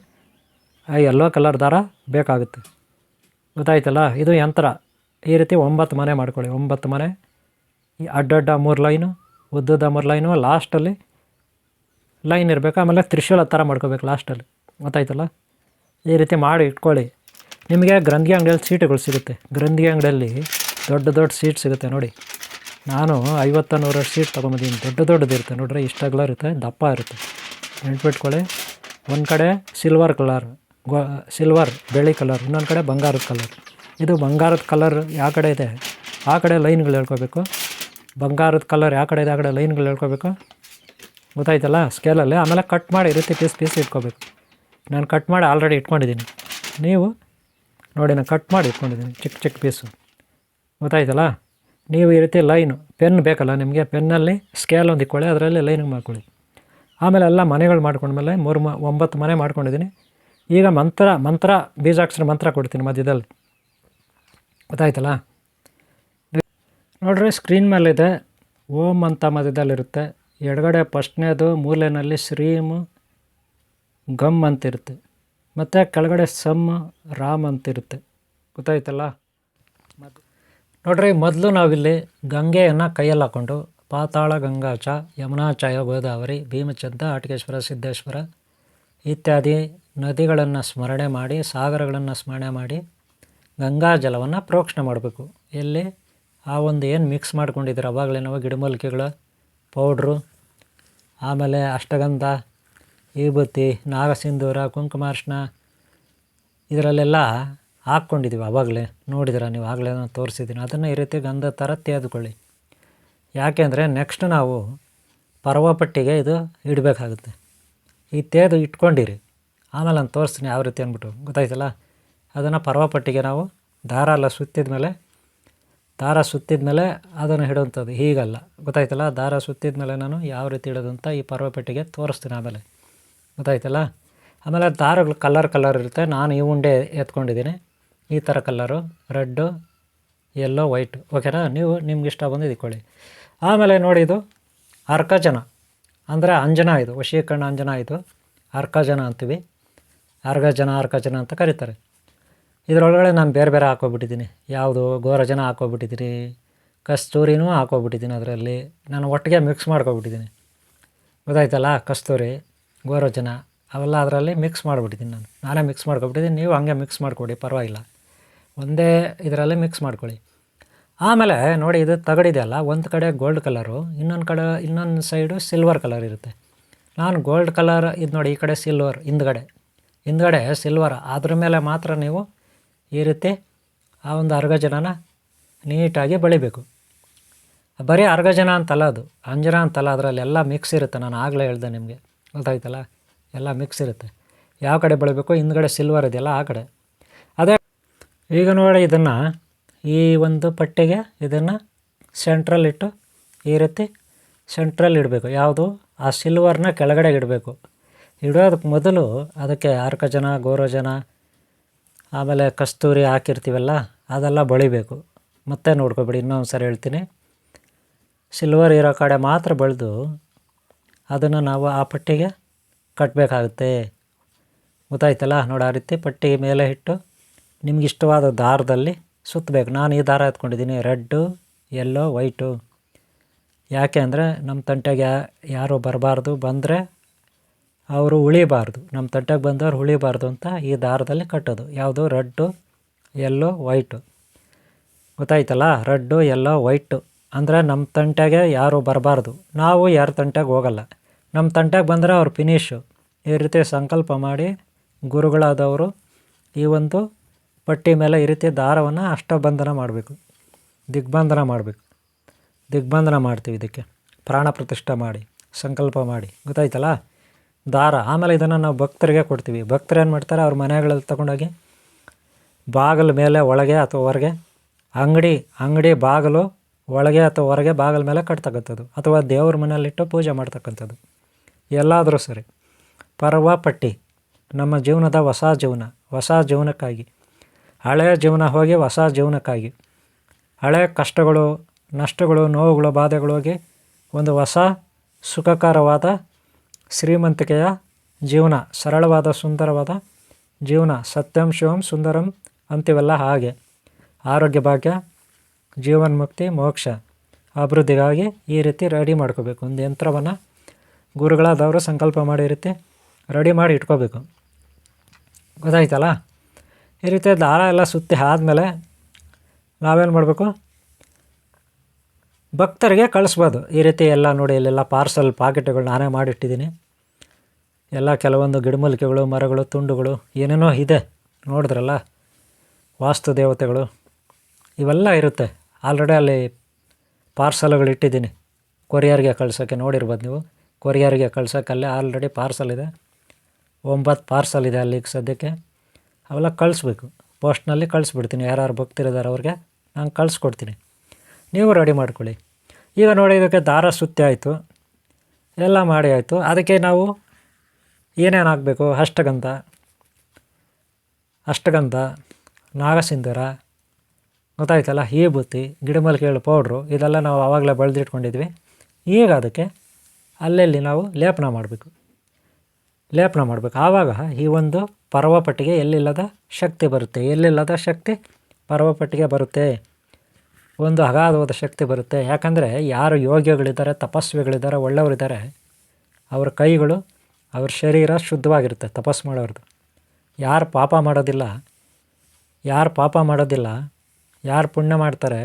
[SPEAKER 1] ಯೆಲ್ಲೋ ಕಲರ್ ದಾರ ಬೇಕಾಗುತ್ತೆ. ಗೊತ್ತಾಯ್ತಲ್ಲ? ಇದು ಯಂತ್ರ. ಈ ರೀತಿ 9 ಮನೆ ಮಾಡ್ಕೊಳ್ಳಿ. 9 ಮನೆ, ಈ ಅಡ್ಡಡ್ಡ 3 ಲೈನು, ಉದ್ದದ 3 ಲೈನು, ಲಾಸ್ಟಲ್ಲಿ ಲೈನ್ ಇರಬೇಕು. ಆಮೇಲೆ ತ್ರಿಶೂಲ ಥರ ಮಾಡ್ಕೋಬೇಕು ಲಾಸ್ಟಲ್ಲಿ. ಗೊತ್ತಾಯ್ತಲ್ಲ? ಈ ರೀತಿ ಮಾಡಿ ಇಟ್ಕೊಳ್ಳಿ. ನಿಮಗೆ ಗ್ರಂಥಿ ಅಂಗಡಿಯಲ್ಲಿ ಸೀಟುಗಳು ಸಿಗುತ್ತೆ. ಗ್ರಂಥಿ ಅಂಗಡಿಯಲ್ಲಿ ದೊಡ್ಡ ಸೀಟ್ ಸಿಗುತ್ತೆ ನೋಡಿ. ನಾನು 50-100 ಸೀಟ್ ತೊಗೊಂಬಂದಿದ್ದೀನಿ. ದೊಡ್ಡದಿರುತ್ತೆ ನೋಡ್ರಿ. ಇಷ್ಟ ಅಗಲ ಇರುತ್ತೆ, ದಪ್ಪ ಇರುತ್ತೆ. ನೆನ್ಪಿಟ್ಕೊಳ್ಳಿ. ಒಂದು ಕಡೆ ಸಿಲ್ವರ್ ಕಲರ್, ಸಿಲ್ವರ್ ಬೆಳ್ಳಿ ಕಲರ್, ಇನ್ನೊಂದು ಕಡೆ ಬಂಗಾರದ ಕಲರ್. ಇದು ಬಂಗಾರದ ಕಲರ್ ಯಾವ ಕಡೆ ಇದೆ ಆ ಕಡೆ ಲೈನ್ಗಳು ಹೇಳ್ಕೋಬೇಕು. ಬಂಗಾರದ ಕಲರ್ ಯಾವ ಕಡೆ ಇದೆ ಆ ಕಡೆ ಲೈನ್ಗಳು ಹೇಳ್ಕೋಬೇಕು. ಗೊತ್ತಾಯ್ತಲ್ಲ? ಸ್ಕೇಲಲ್ಲಿ. ಆಮೇಲೆ ಕಟ್ ಮಾಡಿ ಈ ರೀತಿ ಪೀಸ್ ಇಟ್ಕೋಬೇಕು. ನಾನು ಕಟ್ ಮಾಡಿ ಆಲ್ರೆಡಿ ಇಟ್ಕೊಂಡಿದ್ದೀನಿ. ನೀವು ನೋಡಿ, ನಾನು ಕಟ್ ಮಾಡಿ ಇಟ್ಕೊಂಡಿದ್ದೀನಿ ಚಿಕ್ಕ ಪೀಸು. ಗೊತ್ತಾಯ್ತಲ್ಲ? ನೀವು ಈ ರೀತಿ ಲೈನು, ಪೆನ್ ಬೇಕಲ್ಲ ನಿಮಗೆ, ಪೆನ್ನಲ್ಲಿ ಸ್ಕೇಲ್ ಒಂದು ಇಟ್ಕೊಳ್ಳಿ, ಅದರಲ್ಲಿ ಲೈನಿಗೆ ಮಾಡ್ಕೊಳ್ಳಿ. ಆಮೇಲೆ ಎಲ್ಲ ಮನೆಗಳು ಮಾಡ್ಕೊಂಡ್ಮೇಲೆ 9 ಮನೆ ಮಾಡ್ಕೊಂಡಿದ್ದೀನಿ. ಈಗ ಮಂತ್ರ ಬೀಜಾಕ್ಷರ ಮಂತ್ರ ಕೊಡ್ತೀನಿ ಮಧ್ಯದಲ್ಲಿ. ಗೊತ್ತಾಯ್ತಲ್ಲ? ನೋಡ್ರಿ, ಸ್ಕ್ರೀನ್ ಮೇಲಿದೆ ಓಂ ಅಂತ ಮಧ್ಯದಲ್ಲಿರುತ್ತೆ. ಎಡಗಡೆ ಫಸ್ಟ್ನೇದು ಮೂಲೆಯಲ್ಲಿ ಶ್ರೀಮ್ ಗಮ್ ಅಂತಿರುತ್ತೆ. ಮತ್ತು ಕೆಳಗಡೆ ಸಮ್ ರಾಮ್ ಅಂತಿರುತ್ತೆ. ಗೊತ್ತಾಯ್ತಲ್ಲ? ನೋಡ್ರಿ, ಮೊದಲು ನಾವಿಲ್ಲಿ ಗಂಗೆಯನ್ನು ಕೈಯಲ್ಲಿ ಹಾಕ್ಕೊಂಡು ಪಾತಾಳ ಗಂಗಾಚ, ಯಮುನಾಚಾಯ, ಗೋದಾವರಿ, ಭೀಮಚಂದ, ಆಟಕೇಶ್ವರ, ಸಿದ್ದೇಶ್ವರ ಇತ್ಯಾದಿ ನದಿಗಳನ್ನು ಸ್ಮರಣೆ ಮಾಡಿ, ಸಾಗರಗಳನ್ನು ಸ್ಮರಣೆ ಮಾಡಿ ಗಂಗಾ ಜಲವನ್ನು ಪ್ರೋಕ್ಷಣೆ ಮಾಡಬೇಕು. ಎಲ್ಲಿ ಆ ಒಂದು ಏನು ಮಿಕ್ಸ್ ಮಾಡ್ಕೊಂಡಿದ್ದೀರ ಅವಾಗಲೇ ನಾವು ಗಿಡಮೂಲಿಕೆಗಳ ಪೌಡ್ರು, ಆಮೇಲೆ ಅಷ್ಟಗಂಧ, ವಿಭೂತಿ, ನಾಗಸಿಂಧೂರ, ಕುಂಕುಮಾರ್ಶನ ಇದರಲ್ಲೆಲ್ಲ ಹಾಕ್ಕೊಂಡಿದ್ದೀವಿ. ಆವಾಗಲೇ ನೋಡಿದಿರ ನೀವು, ಆಗಲೇ ನಾನು ತೋರಿಸಿದ್ದೀನಿ. ಅದನ್ನು ಈ ರೀತಿ ಗಂಧ ಥರ ತೆಗೆದುಕೊಳ್ಳಿ. ಯಾಕೆಂದರೆ ನೆಕ್ಸ್ಟ್ ನಾವು ಪರ್ವಪಟ್ಟಿಗೆ ಇದು ಇಡಬೇಕಾಗುತ್ತೆ. ಈ ತೆಗೆದು ಇಟ್ಕೊಂಡಿರಿ, ಆಮೇಲೆ ನಾನು ತೋರಿಸ್ತೀನಿ ಯಾವ ರೀತಿ ಅಂದ್ಬಿಟ್ಟು. ಗೊತ್ತಾಯ್ತಲ್ಲ? ಅದನ್ನು ಪರ್ವಪಟ್ಟಿಗೆ ನಾವು ದಾರ ಸುತ್ತಿದ ಮೇಲೆ ಅದನ್ನು ಇಡುವಂಥದ್ದು. ಹೀಗಲ್ಲ. ಗೊತ್ತಾಯ್ತಲ್ಲ? ದಾರ ಸುತ್ತಿದ ಮೇಲೆ ನಾನು ಯಾವ ರೀತಿ ಇಡೋದು ಅಂತ ಈ ಪರ್ವಪಟ್ಟಿಗೆ ತೋರಿಸ್ತೀನಿ ಆಮೇಲೆ. ಗೊತ್ತಾಯ್ತಲ್ಲ? ಆಮೇಲೆ ದಾರಗಳು ಕಲರ್ ಇರುತ್ತೆ. ನಾನು ಈ ಉಂಡೆ ಎತ್ಕೊಂಡಿದ್ದೀನಿ. ಈ ಥರ ಕಲ್ಲರು, ರೆಡ್ಡು, ಯೆಲ್ಲೋ, ವೈಟು. ಓಕೆನಾ? ನೀವು ನಿಮ್ಗೆ ಇಷ್ಟ ಬಂದು ಇಟ್ಕೊಳ್ಳಿ. ಆಮೇಲೆ ನೋಡಿ, ಇದು ಅರ್ಕಜನ ಅಂದರೆ ಅಂಜನ. ಇದು ವಶೀಕರಣ ಅಂಜನ. ಇದು ಅರ್ಕಜನ ಅಂತೀವಿ. ಅರ್ಘಜನ ಅಂತ ಕರೀತಾರೆ. ಇದರೊಳಗಡೆ ನಾನು ಬೇರೆ ಹಾಕ್ಕೊಬಿಟ್ಟಿದ್ದೀನಿ. ಯಾವುದು ಗೋರೋಚನ ಹಾಕ್ಕೊಬಿಟ್ಟಿದ್ದೀನಿ, ಕಸ್ತೂರಿನೂ ಹಾಕ್ಕೊಬಿಟ್ಟಿದ್ದೀನಿ. ಅದರಲ್ಲಿ ನಾನು ಒಟ್ಟಿಗೆ ಮಿಕ್ಸ್ ಮಾಡ್ಕೊಬಿಟ್ಟಿದ್ದೀನಿ. ಗೊತ್ತಾಯ್ತಲ್ಲ? ಕಸ್ತೂರಿ, ಗೋರೋಚನ ಅವೆಲ್ಲ ಅದರಲ್ಲಿ ಮಿಕ್ಸ್ ಮಾಡಿಬಿಟ್ಟಿದ್ದೀನಿ. ನಾನೇ ಮಿಕ್ಸ್ ಮಾಡ್ಕೊಬಿಟ್ಟಿದ್ದೀನಿ. ನೀವು ಹಂಗೆ ಮಿಕ್ಸ್ ಮಾಡಿಕೊಡಿ, ಪರವಾಗಿಲ್ಲ. ಒಂದೇ ಇದರಲ್ಲಿ ಮಿಕ್ಸ್ ಮಾಡ್ಕೊಳ್ಳಿ. ಆಮೇಲೆ ನೋಡಿ, ಇದು ತಗಡಿದೆಯಲ್ಲ, ಒಂದು ಕಡೆ ಗೋಲ್ಡ್ ಕಲರು, ಇನ್ನೊಂದು ಸೈಡು ಸಿಲ್ವರ್ ಕಲರ್ ಇರುತ್ತೆ. ನಾನು ಗೋಲ್ಡ್ ಕಲರ್ ಇದು ನೋಡಿ, ಈ ಕಡೆ ಸಿಲ್ವರ್, ಹಿಂದ್ಗಡೆ ಸಿಲ್ವರ್. ಅದ್ರ ಮೇಲೆ ಮಾತ್ರ ನೀವು ಈ ರೀತಿ ಆ ಒಂದು ಅರ್ಘಜನನ ನೀಟಾಗಿ ಬಳಿಬೇಕು. ಬರೀ ಅರ್ಘಜನ ಅಂತಲ್ಲ, ಅದು ಅಂಜನ ಅಂತಲ್ಲ, ಅದರಲ್ಲಿ ಎಲ್ಲ ಮಿಕ್ಸ್ ಇರುತ್ತೆ. ನಾನು ಆಗಲೇ ಹೇಳ್ದೆ ನಿಮಗೆ. ಗೊತ್ತಾಯ್ತಲ್ಲ? ಎಲ್ಲ ಮಿಕ್ಸ್ ಇರುತ್ತೆ. ಯಾವ ಕಡೆ ಬೆಳಿಬೇಕು, ಹಿಂದ್ಗಡೆ ಸಿಲ್ವರ್ ಇದೆಯಲ್ಲ ಆ ಕಡೆ. ಅದೇ ಈಗ ನೋಡಿ, ಇದನ್ನು ಈ ಒಂದು ಪಟ್ಟಿಗೆ ಇದನ್ನು ಸೆಂಟ್ರಲ್ ಇಟ್ಟು ಈ ರೀತಿ ಸೆಂಟ್ರಲ್ ಇಡಬೇಕು. ಯಾವುದು ಆ ಸಿಲ್ವರ್ನ ಕೆಳಗಡೆ ಇಡಬೇಕು. ಇಡೋದಕ್ಕೆ ಮೊದಲು ಅದಕ್ಕೆ ಅರ್ಕಜನ, ಗೋರೋಜನ, ಆಮೇಲೆ ಕಸ್ತೂರಿ ಹಾಕಿರ್ತೀವಲ್ಲ ಅದೆಲ್ಲ ಬಳಿಬೇಕು. ಮತ್ತೆ ನೋಡ್ಕೊಬೇಡಿ, ಇನ್ನೊಂದು ಸರಿ ಹೇಳ್ತೀನಿ. ಸಿಲ್ವರ್ ಇರೋ ಕಡೆ ಮಾತ್ರ ಬಳಿದು ಅದನ್ನು ನಾವು ಆ ಪಟ್ಟಿಗೆ ಕಟ್ಟಬೇಕಾಗುತ್ತೆ. ಗೊತ್ತಾಯ್ತಲ್ಲ? ನೋಡಿ, ಆ ರೀತಿ ಪಟ್ಟಿ ಮೇಲೆ ಇಟ್ಟು ನಿಮ್ಗೆ ಇಷ್ಟವಾದ ದಾರದಲ್ಲಿ ಸುತ್ತಬೇಕು. ನಾನು ಈ ದಾರ ಎತ್ಕೊಂಡಿದ್ದೀನಿ, ರೆಡ್ಡು, ಯೆಲ್ಲೋ, ವೈಟು. ಯಾಕೆ ಅಂದರೆ ನಮ್ಮ ತಂಟೆಗೆ ಯಾರು ಬರಬಾರ್ದು, ಬಂದರೆ ಅವರು ಉಳಿಬಾರ್ದು, ನಮ್ಮ ತಂಟೆಗೆ ಬಂದವರು ಉಳಿಬಾರ್ದು ಅಂತ ಈ ದಾರದಲ್ಲಿ ಕಟ್ಟೋದು. ಯಾವುದು? Red, yellow, white. ಗೊತ್ತಾಯ್ತಲ್ಲ? ರೆಡ್ಡು, ಯೆಲ್ಲೋ, ವೈಟು ಅಂದರೆ ನಮ್ಮ ತಂಟೆಗೆ ಯಾರು ಬರಬಾರ್ದು, ನಾವು ಯಾರ ತಂಟೆಗೆ ಹೋಗಲ್ಲ. ನಮ್ಮ ತಂಟೆಗೆ ಬಂದರೆ ಅವ್ರು ಫಿನಿಶು. ಈ ರೀತಿ ಸಂಕಲ್ಪ ಮಾಡಿ ಗುರುಗಳಾದವರು ಈ ಒಂದು ಪಟ್ಟಿ ಮೇಲೆ ಈ ರೀತಿ ದಾರವನ್ನು ಅಷ್ಟಬಂಧನ ಮಾಡಬೇಕು, ದಿಗ್ಬಂಧನ ಮಾಡಬೇಕು. ದಿಗ್ಬಂಧನ ಮಾಡ್ತೀವಿ ಇದಕ್ಕೆ, ಪ್ರಾಣ ಪ್ರತಿಷ್ಠೆ ಮಾಡಿ ಸಂಕಲ್ಪ ಮಾಡಿ. ಗೊತ್ತಾಯ್ತಲ್ಲ? ದಾರ. ಆಮೇಲೆ ಇದನ್ನು ನಾವು ಭಕ್ತರಿಗೆ ಕೊಡ್ತೀವಿ. ಭಕ್ತರು ಏನು ಮಾಡ್ತಾರೆ, ಅವ್ರ ಮನೆಗಳಲ್ಲಿ ತಗೊಂಡೋಗಿ ಬಾಗಿಲ ಮೇಲೆ ಒಳಗೆ ಅಥವಾ ಹೊರಗೆ, ಅಂಗಡಿ ಬಾಗಿಲು ಒಳಗೆ ಅಥವಾ ಹೊರಗೆ ಬಾಗಿಲ ಮೇಲೆ ಕಟ್ತಕ್ಕಂಥದ್ದು, ಅಥವಾ ದೇವ್ರ ಮನೆಯಲ್ಲಿಟ್ಟು ಪೂಜೆ ಮಾಡ್ತಕ್ಕಂಥದ್ದು, ಎಲ್ಲಾದರೂ ಸರಿ. ಪರ್ವ ಪಟ್ಟಿ ನಮ್ಮ ಜೀವನದ ಹೊಸ ಜೀವನಕ್ಕಾಗಿ. ಹಳೆಯ ಜೀವನ ಹೋಗಿ ಹೊಸ ಜೀವನಕ್ಕಾಗಿ, ಹಳೆಯ ಕಷ್ಟಗಳು, ನಷ್ಟಗಳು, ನೋವುಗಳು, ಬಾಧೆಗಳು ಹೋಗಿ ಒಂದು ಹೊಸ ಸುಖಕರವಾದ ಶ್ರೀಮಂತಿಕೆಯ ಜೀವನ, ಸರಳವಾದ ಸುಂದರವಾದ ಜೀವನ. ಸತ್ಯಂ ಶಿವಂ ಸುಂದರಂ ಅಂತೀವಲ್ಲ ಹಾಗೆ. ಆರೋಗ್ಯ ಭಾಗ್ಯ, ಜೀವನ್ಮುಕ್ತಿ, ಮೋಕ್ಷ, ಅಭಿವೃದ್ಧಿಗಾಗಿ ಈ ರೀತಿ ರೆಡಿ ಮಾಡ್ಕೋಬೇಕು. ಒಂದು ಯಂತ್ರವನ್ನು ಗುರುಗಳಾದವರು ಸಂಕಲ್ಪ ಮಾಡಿ ಈ ರೀತಿ ರೆಡಿ ಮಾಡಿ ಇಟ್ಕೋಬೇಕು. ಗೊತ್ತಾಯ್ತಲ್ಲ? ಈ ರೀತಿ ದಾರ ಎಲ್ಲ ಸುತ್ತಿ ಆದಮೇಲೆ ನಾವೇನು ಮಾಡಬೇಕು, ಭಕ್ತರಿಗೆ ಕಳಿಸ್ಬೋದು. ಈ ರೀತಿ ಎಲ್ಲ ನೋಡಿ, ಇಲ್ಲೆಲ್ಲ ಪಾರ್ಸಲ್ ಪಾಕೆಟ್ಗಳು ನಾನೇ ಮಾಡಿಟ್ಟಿದ್ದೀನಿ. ಎಲ್ಲ ಕೆಲವೊಂದು ಗಿಡಮೂಲಿಕೆಗಳು, ಮರಗಳು, ತುಂಡುಗಳು, ಏನೇನೋ ಇದೆ ನೋಡಿದ್ರಲ್ಲ, ವಾಸ್ತು ದೇವತೆಗಳು ಇವೆಲ್ಲ ಇರುತ್ತೆ. ಆಲ್ರೆಡಿ ಅಲ್ಲಿ ಪಾರ್ಸಲ್ಗಳು ಇಟ್ಟಿದ್ದೀನಿ ಕೊರಿಯರ್ಗೆ ಕಳ್ಸೋಕ್ಕೆ. ನೋಡಿರ್ಬೋದು ನೀವು, ಕೊರಿಯರ್ಗೆ ಕಳ್ಸೋಕ್ಕೆ ಅಲ್ಲೇ ಆಲ್ರೆಡಿ ಪಾರ್ಸಲ್ ಇದೆ. 9 ಪಾರ್ಸಲ್ ಇದೆ ಅಲ್ಲಿಗೆ ಸದ್ಯಕ್ಕೆ. ಅವೆಲ್ಲ ಕಳಿಸ್ಬೇಕು, ಪೋಸ್ಟ್ನಲ್ಲಿ ಕಳಿಸ್ಬಿಡ್ತೀನಿ. ಯಾರ್ಯಾರು ಭಕ್ತರಿದ್ದಾರೆ ಅವ್ರಿಗೆ ನಾನು ಕಳಿಸ್ಕೊಡ್ತೀನಿ. ನೀವು ರೆಡಿ ಮಾಡ್ಕೊಳ್ಳಿ. ಈಗ ನೋಡಿ, ಇದಕ್ಕೆ ದಾರ ಸುತ್ತಿ ಆಯಿತು, ಎಲ್ಲ ಮಾಡಿ ಆಯಿತು. ಅದಕ್ಕೆ ನಾವು ಏನೇನು ಹಾಕಬೇಕು? ಅಷ್ಟಗಂಧ, ನಾಗಸಿಂಧೂರ, ಗೊತ್ತಾಯ್ತಲ್ಲ, ಈ ಬುತ್ತಿ, ಗಿಡಮೂಲಿಕೆಗಳು ಪೌಡ್ರು, ಇದೆಲ್ಲ ನಾವು ಆವಾಗಲೇ ಬೆಳೆದಿಟ್ಕೊಂಡಿದ್ವಿ. ಈಗ ಅದಕ್ಕೆ ಅಲ್ಲಲ್ಲಿ ನಾವು ಲೇಪನ ಮಾಡಬೇಕು. ಆವಾಗ ಈ ಒಂದು ಪರ್ವಪಟ್ಟಿಗೆ ಎಲ್ಲಿಲ್ಲದ ಶಕ್ತಿ ಬರುತ್ತೆ. ಎಲ್ಲಿಲ್ಲದ ಶಕ್ತಿ ಪರ್ವಪಟ್ಟಿಗೆ ಬರುತ್ತೆ. ಒಂದು ಅಗಾಧವಾದ ಶಕ್ತಿ ಬರುತ್ತೆ. ಯಾಕಂದರೆ ಯಾರು ಯೋಗಿಗಳಿದ್ದಾರೆ, ತಪಸ್ವಿಗಳಿದ್ದಾರೆ, ಒಳ್ಳೆಯವರಿದ್ದಾರೆ, ಅವ್ರ ಕೈಗಳು, ಅವ್ರ ಶರೀರ ಶುದ್ಧವಾಗಿರುತ್ತೆ ತಪಸ್ಸು ಮಾಡೋರ್ದು. ಯಾರು ಪಾಪ ಮಾಡೋದಿಲ್ಲ, ಯಾರು ಪುಣ್ಯ ಮಾಡ್ತಾರೆ,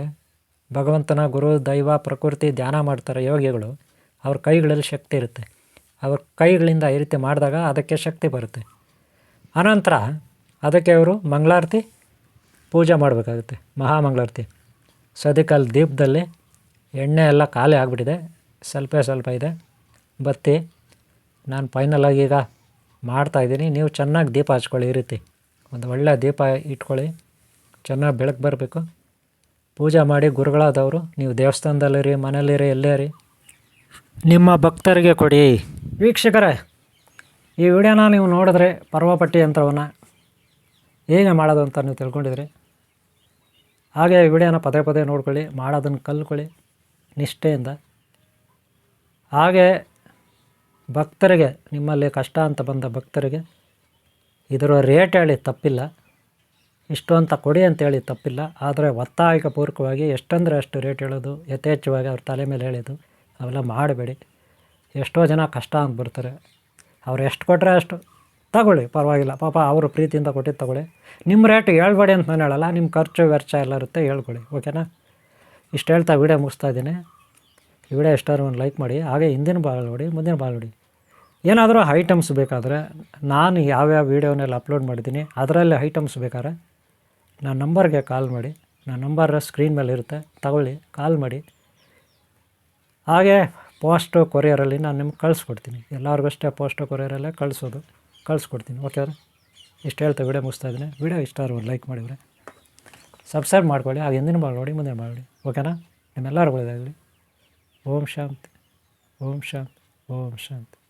[SPEAKER 1] ಭಗವಂತನ, ಗುರು, ದೈವ, ಪ್ರಕೃತಿ ಧ್ಯಾನ ಮಾಡ್ತಾರೆ ಯೋಗಿಗಳು, ಅವ್ರ ಕೈಗಳಲ್ಲಿ ಶಕ್ತಿ ಇರುತ್ತೆ. ಅವ್ರ ಕೈಗಳಿಂದ ಈ ರೀತಿ ಮಾಡಿದಾಗ ಅದಕ್ಕೆ ಶಕ್ತಿ ಬರುತ್ತೆ. ಅನಂತರ ಅದಕ್ಕೆ ಅವರು ಮಂಗಳಾರತಿ ಪೂಜೆ ಮಾಡಬೇಕಾಗುತ್ತೆ, ಮಹಾಮಂಗಳಾರತಿ. ಸದ್ಯಕ್ಕೆ ಅಲ್ಲಿ ದೀಪದಲ್ಲಿ ಎಣ್ಣೆ ಎಲ್ಲ ಖಾಲಿ ಆಗಿಬಿಟ್ಟಿದೆ, ಸ್ವಲ್ಪ ಇದೆ ಬತ್ತಿ. ನಾನು ಫೈನಲಾಗಿ ಈಗ ಮಾಡ್ತಾಯಿದ್ದೀನಿ. ನೀವು ಚೆನ್ನಾಗಿ ದೀಪ ಹಚ್ಕೊಳ್ಳಿ. ಈ ರೀತಿ ಒಂದು ಒಳ್ಳೆಯ ದೀಪ ಇಟ್ಕೊಳ್ಳಿ, ಚೆನ್ನಾಗಿ ಬೆಳಕು ಬರಬೇಕು. ಪೂಜೆ ಮಾಡಿ ಗುರುಗಳಾದವರು, ನೀವು ದೇವಸ್ಥಾನದಲ್ಲಿರಿ, ಮನೇಲಿರಿ, ಎಲ್ಲೇ ರೀ, ನಿಮ್ಮ ಭಕ್ತರಿಗೆ ಕೊಡಿ. ವೀಕ್ಷಕರೇ, ಈ ವಿಡಿಯೋನ ನೀವು ನೋಡಿದ್ರೆ ಪರ್ವಪಟ್ಟಿ ಯಂತ್ರವನ್ನು ಹೇಗೆ ಮಾಡೋದು ಅಂತ ನೀವು ತಿಳ್ಕೊಂಡಿದ್ರಿ. ಹಾಗೆ ಈ ವಿಡಿಯೋನ ಪದೇ ನೋಡ್ಕೊಳ್ಳಿ, ಮಾಡೋದನ್ನು ಕಲ್ತ್ಕೊಳ್ಳಿ ನಿಷ್ಠೆಯಿಂದ. ಹಾಗೆ ಭಕ್ತರಿಗೆ, ನಿಮ್ಮಲ್ಲಿ ಕಷ್ಟ ಅಂತ ಬಂದ ಭಕ್ತರಿಗೆ ಇದರ ರೇಟ್ ಹೇಳಿ ತಪ್ಪಿಲ್ಲ, ಇಷ್ಟು ಅಂತ ಕೊಡಿ ಅಂತೇಳಿ ತಪ್ಪಿಲ್ಲ. ಆದರೆ ಒತ್ತಾಯಪೂರ್ವಕವಾಗಿ ಎಷ್ಟಂದರೆ ಅಷ್ಟು ರೇಟ್ ಹೇಳೋದು, ಯಥೇಚ್ಛವಾಗಿ ಅವ್ರ ತಲೆ ಮೇಲೆ ಹೇಳೋದು ಅವೆಲ್ಲ ಮಾಡಬೇಡಿ. ಎಷ್ಟೋ ಜನ ಕಷ್ಟ ಅಂತ ಬರ್ತಾರೆ, ಅವ್ರು ಎಷ್ಟು ಕೊಟ್ಟರೆ ಅಷ್ಟು ತಗೊಳ್ಳಿ, ಪರವಾಗಿಲ್ಲ. ಪಾಪ ಅವರು ಪ್ರೀತಿಯಿಂದ ಕೊಟ್ಟಿದ್ದು ತಗೊಳ್ಳಿ. ನಿಮ್ಮ ರೇಟ್ ಹೇಳ್ಬೇಡಿ ಅಂತ ನಾನು ಹೇಳಲ್ಲ, ನಿಮ್ಮ ಖರ್ಚು ವೆಚ್ಚ ಎಲ್ಲ ಇರುತ್ತೆ, ಹೇಳ್ಕೊಳ್ಳಿ. ಓಕೆನಾ? ಇಷ್ಟು ಹೇಳ್ತಾ ವಿಡಿಯೋ ಮುಗಿಸ್ತಾ ಇದ್ದೀನಿ. ಈ ವಿಡಿಯೋ ಇಷ್ಟಾದ್ರೂ ಒಂದು ಲೈಕ್ ಮಾಡಿ. ಹಾಗೆ ಹಿಂದಿನ ಭಾಗ ನೋಡಿ, ಮುಂದಿನ ಭಾಗ ನೋಡಿ. ಏನಾದರೂ ಐಟಮ್ಸ್ ಬೇಕಾದರೆ ನಾನು ಯಾವ್ಯಾವ ವೀಡಿಯೋನೆಲ್ಲ ಅಪ್ಲೋಡ್ ಮಾಡಿದ್ದೀನಿ ಅದರಲ್ಲಿ ಐಟಮ್ಸ್ ಬೇಕಾದ್ರೆ ನನ್ನ ನಂಬರ್ಗೆ ಕಾಲ್ ಮಾಡಿ. ನನ್ನ ನಂಬರ್ ಸ್ಕ್ರೀನ್ ಮೇಲೆ ಇರುತ್ತೆ, ತಗೊಳ್ಳಿ, ಕಾಲ್ ಮಾಡಿ. ಹಾಗೆ ಪೋಸ್ಟು ಕೊರಿಯರಲ್ಲಿ ನಾನು ನಿಮ್ಗೆ ಕಳಿಸ್ಕೊಡ್ತೀನಿ. ಎಲ್ಲರಿಗೂ ಅಷ್ಟೇ ಪೋಸ್ಟು ಕೊರಿಯರಲ್ಲೇ ಕಳಿಸ್ಕೊಡ್ತೀನಿ. ಓಕೆ, ಇಷ್ಟು ಹೇಳ್ತಾ ವಿಡಿಯೋ ಮುಗಿಸ್ತಾ ಇದ್ದೀನಿ. ವಿಡಿಯೋ ಇಷ್ಟ ಒಂದು ಲೈಕ್ ಮಾಡಿದರೆ ಸಬ್ಸ್ಕ್ರೈಬ್ ಮಾಡ್ಕೊಳ್ಳಿ. ಹಾಗೆ ಹಿಂದಿನ ಭಾಗ ನೋಡಿ, ಮುಂದಿನ ಭಾಗ ನೋಡಿ. ಓಕೆನಾ? ನಿಮ್ಮೆಲ್ಲರಿಗೂ ಒಳ್ಳೆಯದಾಗಲಿ. ಓಂ ಶಾಂತಿ, ಓಂ ಶಾಂತಿ. ಓಂ ಶಾಂತಿ.